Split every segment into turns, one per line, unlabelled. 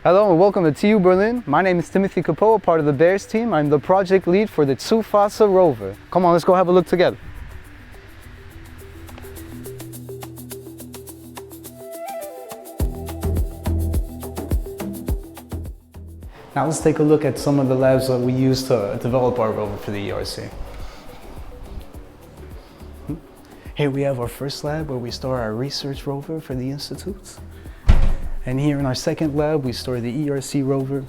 Hello and welcome to TU Berlin. My name is Timothy Capoa, part of the Bears team. I'm the project lead for the TUfasa rover. Come on, let's go have a look together. Now let's take a look at some of the labs that we use to develop our rover for the ERC. Here we have our first lab where we store our research rover for the institutes. And here in our second lab, we store the ERC rover.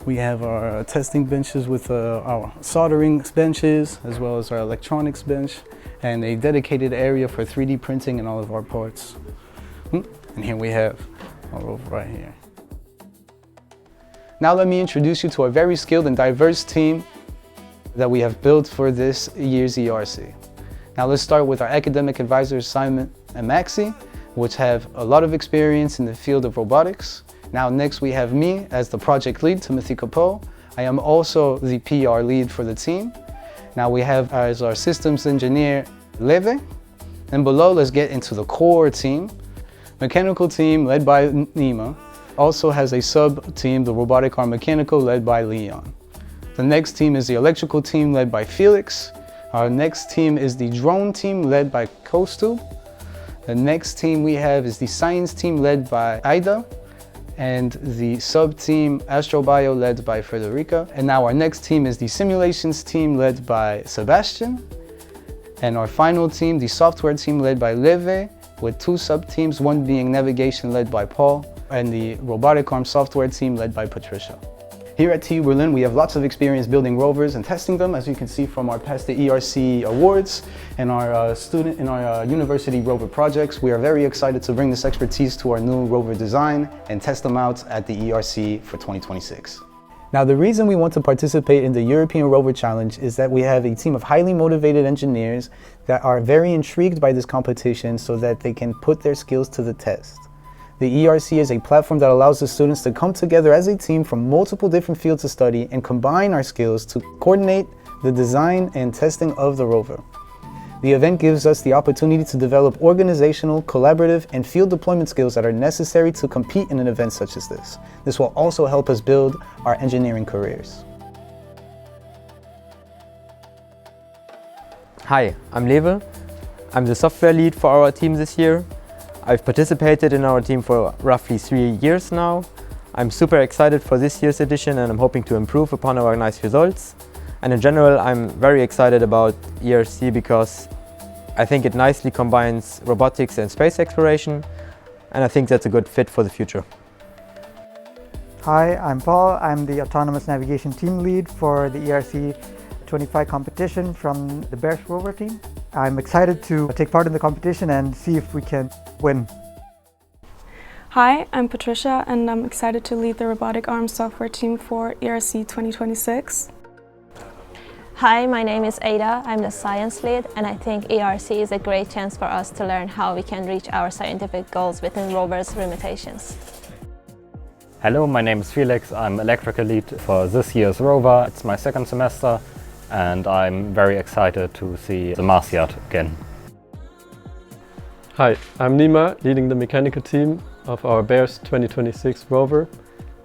We have our testing benches with our soldering benches, as well as our electronics bench, and a dedicated area for 3D printing in all of our parts. And here we have our rover right here. Now let me introduce you to a very skilled and diverse team that we have built for this year's ERC. Now let's start with our academic advisors, Simon and Maxi, which have a lot of experience in the field of robotics. Now next we have me as the project lead, Timothy Capoe. I am also the PR lead for the team. Now we have as our systems engineer, Leve. And below, let's get into the core team. Mechanical team led by Nima. Also has a sub-team, the robotic arm mechanical, led by Leon. The next team is the electrical team led by Felix. Our next team is the drone team led by Kostu. The next team we have is the science team led by Aida, and the sub-team Astrobio led by Frederica. And now our next team is the simulations team led by Sebastian. And our final team, the software team led by Leve, with two sub-teams, one being navigation led by Paul, and the robotic arm software team led by Patricia. Here at TU Berlin, we have lots of experience building rovers and testing them, as you can see from our past ERC awards and our university rover projects. We are very excited to bring this expertise to our new rover design and test them out at the ERC for 2026. Now, the reason we want to participate in the European Rover Challenge is that we have a team of highly motivated engineers that are very intrigued by this competition so that they can put their skills to the test. The ERC is a platform that allows the students to come together as a team from multiple different fields of study and combine our skills to coordinate the design and testing of the rover. The event gives us the opportunity to develop organizational, collaborative, and field deployment skills that are necessary to compete in an event such as this. This will also help us build our engineering careers.
Hi, I'm Lewe. I'm the software lead for our team this year. I've participated in our team for roughly 3 years now. I'm super excited for this year's edition and I'm hoping to improve upon our nice results. And in general, I'm very excited about ERC because I think it nicely combines robotics and space exploration, and I think that's a good fit for the future.
Hi, I'm Paul. I'm the Autonomous Navigation Team Lead for the ERC 25 competition from the Bears Rover team. I'm excited to take part in the competition and see if we can win.
Hi, I'm Patricia and I'm excited to lead the robotic arm software team for ERC 2026.
Hi, my name is Ada. I'm the science lead and I think ERC is a great chance for us to learn how we can reach our scientific goals within rover's limitations.
Hello, my name is Felix. I'm electrical lead for this year's rover. It's my second semester and I'm very excited to see the Mars Yard again.
Hi, I'm Nima, leading the mechanical team of our Bears 2026 rover.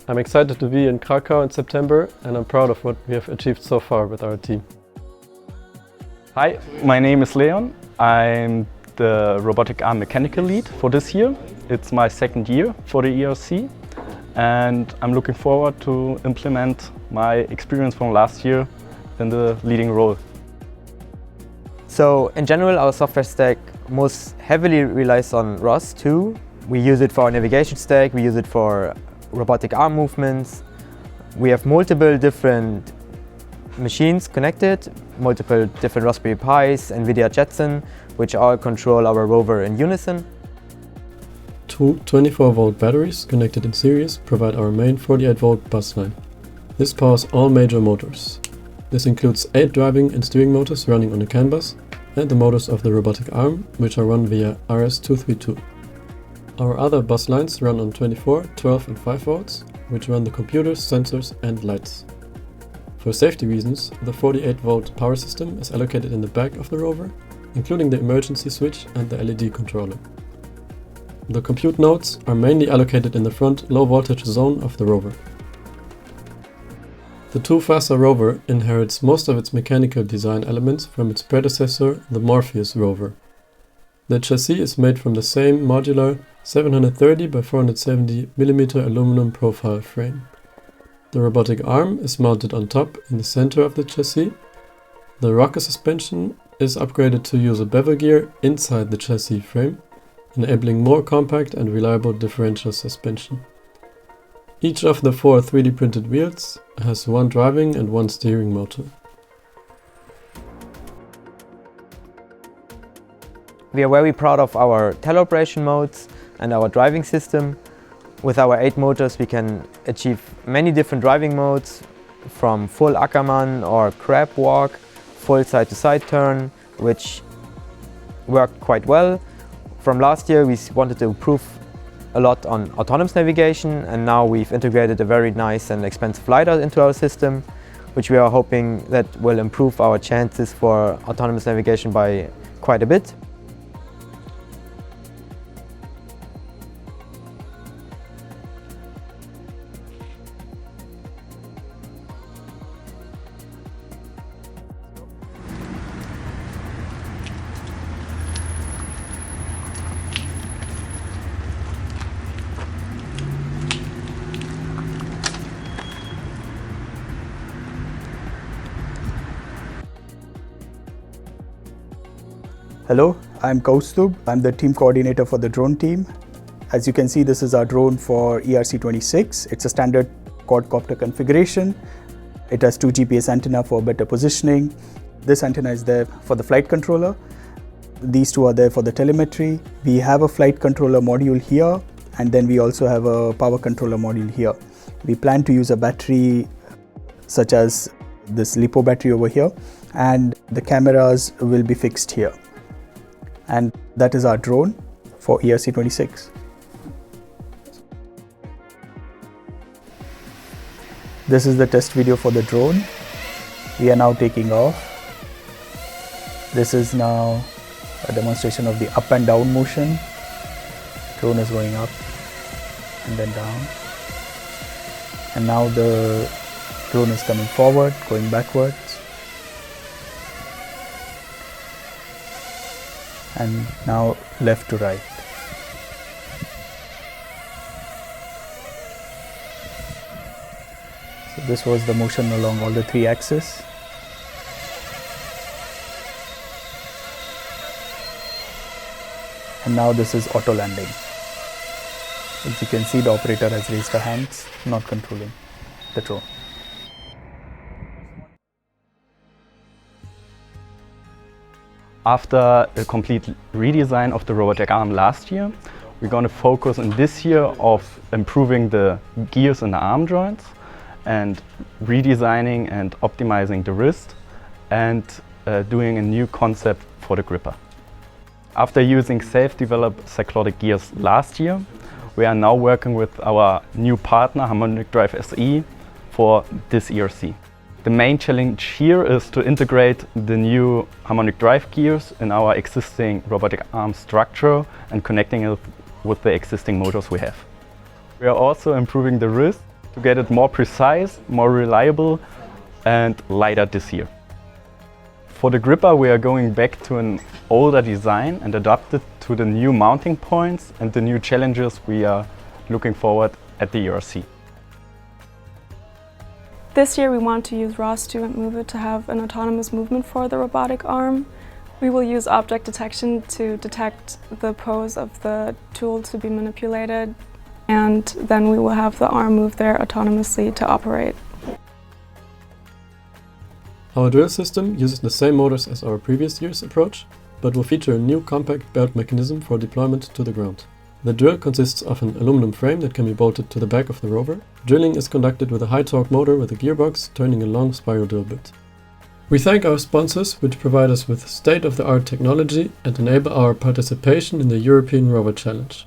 I'm excited to be in Krakow in September and I'm proud of what we have achieved so far with our team.
Hi, my name is Leon. I'm the robotic arm mechanical lead for this year. It's my second year for the ERC and I'm looking forward to implement my experience from last year in the leading role.
So in general, our software stack most heavily relies on ROS2. We use it for our navigation stack, we use it for robotic arm movements. We have multiple different machines connected, multiple different Raspberry Pis, NVIDIA Jetson, which all control our rover in unison.
Two 24-volt batteries connected in series provide our main 48-volt bus line. This powers all major motors. This includes 8 driving and steering motors running on a CAN bus and the motors of the robotic arm, which are run via RS232. Our other bus lines run on 24, 12 and 5 volts, which run the computers, sensors and lights. For safety reasons, the 48-volt power system is allocated in the back of the rover, including the emergency switch and the LED controller. The compute nodes are mainly allocated in the front low voltage zone of the rover. The TUfasa rover inherits most of its mechanical design elements from its predecessor, the Morpheus rover. The chassis is made from the same modular 730 by 470 mm aluminum profile frame. The robotic arm is mounted on top in the center of the chassis. The rocker suspension is upgraded to use a bevel gear inside the chassis frame, enabling more compact and reliable differential suspension. Each of the 4 3D printed wheels has one driving and one steering motor.
We are very proud of our teleoperation modes and our driving system. With our 8 motors we can achieve many different driving modes, from full Ackermann or crab walk, full side-to-side turn, which worked quite well. From last year we wanted to improve a lot on autonomous navigation, and now we've integrated a very nice and expensive LiDAR into our system, which we are hoping that will improve our chances for autonomous navigation by quite a bit.
Hello, I'm Kaustubh. I'm the team coordinator for the drone team. As you can see, this is our drone for ERC 26. It's a standard quadcopter configuration. It has 2 GPS antenna for better positioning. This antenna is there for the flight controller. These 2 are there for the telemetry. We have a flight controller module here, and then we also have a power controller module here. We plan to use a battery such as this LiPo battery over here, and the cameras will be fixed here. And that is our drone for ERC 26. This is the test video for the drone. We are now taking off. This is now a demonstration of the up and down motion. Drone is going up and then down. And now the drone is coming forward, going backwards. And now left to right. So this was the motion along all the 3 axes. And now this is auto landing. As you can see, the operator has raised her hands, not controlling the drone.
After a complete redesign of the robotic arm last year, we're going to focus in this year of improving the gears in the arm joints and redesigning and optimizing the wrist and doing a new concept for the gripper. After using self-developed cyclotic gears last year, we are now working with our new partner Harmonic Drive SE for this ERC. The main challenge here is to integrate the new harmonic drive gears in our existing robotic arm structure and connecting it with the existing motors we have. We are also improving the wrist to get it more precise, more reliable and lighter this year. For the gripper, we are going back to an older design and adapt it to the new mounting points and the new challenges we are looking forward at the ERC.
This year we want to use ROS2 and Move It to have an autonomous movement for the robotic arm. We will use object detection to detect the pose of the tool to be manipulated, and then we will have the arm move there autonomously to operate.
Our drill system uses the same motors as our previous year's approach, but will feature a new compact belt mechanism for deployment to the ground. The drill consists of an aluminum frame that can be bolted to the back of the rover. Drilling is conducted with a high-torque motor with a gearbox turning a long spiral drill bit. We thank our sponsors, which provide us with state-of-the-art technology and enable our participation in the European Rover Challenge.